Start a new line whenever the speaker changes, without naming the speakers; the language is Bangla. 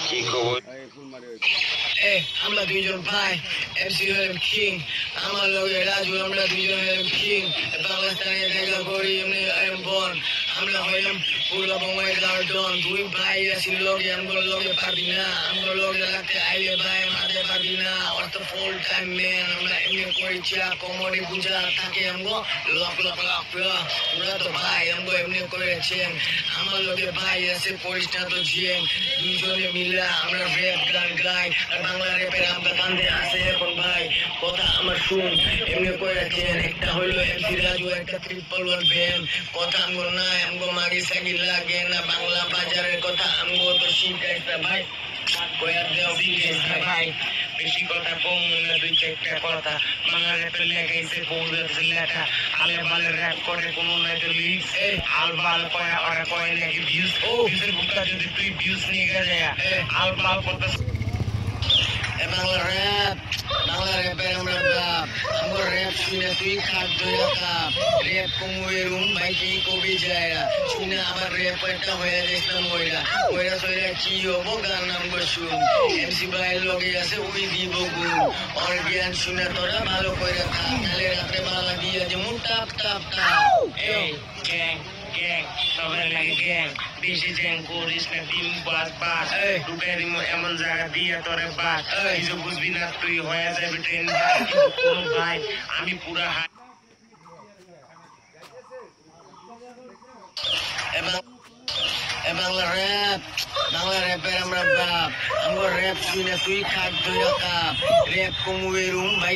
কি খবর?
আমরা দুইজন ভাই এমসি হলাম কিং, আমার লগে রাজু, আমরা দুইজন হলাম কিং। পাকিস্তানে দেখা করি এমনি বন, আমরা হইলাম পুরো বোমাই গার্ডন। দুই ভাই আছি লগে, আমগো লগে পারবি না, আমগো লগে লাগতে আইলে ভাই মাঝে পারবি না। অর্থ ফুল টাইম ম্যান, আমরা এমনি করি চা কমরি বুঝা থাকে আমগো লক লক লক। তোরা তো ভাই আমগো এমনি করেছেন, আমার লগে ভাই আছে পরিষ্কার তো জিএম। দুইজনে মিলা আমরা র্যাপ গান গাই, আর বাংলা র্যাপের আমরা কান্দে আছে এখন ভাই। কথা আমার শুন এমনি করেছেন, একটা হইলো এমসি রাজু, একটা 111 ব্যান্ড। কথা আমগো নাই, আমগো মাগি সাগি লাগে না, বাংলা বাজারের কথা আমগো তো শিখাইছে ভাই। কয়ার দেও শিখাইছে ভাই, বেশি কথা কম না, দুই চারটা কথা। বাংলা র্যাপের লেখাইছে বউদের লেখা, আলে বালে র্যাপ করে কোনো নাই তো লিরিক্স। আল বাল কয়া ওরা কয় নাকি ভিউজ, ভিউজের বুকটা যদি তুই ভিউজ নিয়ে গেছে আল বাল করতে। বাংলা র্যাপের আমরা বাপ, আমার র্যাপ শুনে তুই খাদ্য কাপ। র্যাপ কমুয়ে রুম ভাই কি কবি যায় শুনে আমার র্যাপ একটা হয়ে গেছিলাম ওইরা ওইরা তৈরা কি হবো গান নাম শুন। এমসি ভাইয়ের লগে আছে ওই দিব গুণ, ওর জ্ঞান শুনে তোরা ভালো করে থাক, নালে রাতে বালা দিয়ে যেমন টাপ টাপ টাপ। এই গ্যাং গ্যাং সবাই লাগে গ্যাং, বেশি জ্যাং করিস না টিম বাস বাস। ঢুকে দিম এমন জায়গা দিয়ে তোরে বাস, কিছু বুঝবি না তুই হয়ে যাবি ট্রেন ভাই। আমি পুরা হাই বাংলা র্যাপের আমরা বাপ, আমার র্যাপ শুনে তুই খাদ্য কাপ। র্যাপ কমুয়ে রুম ভাই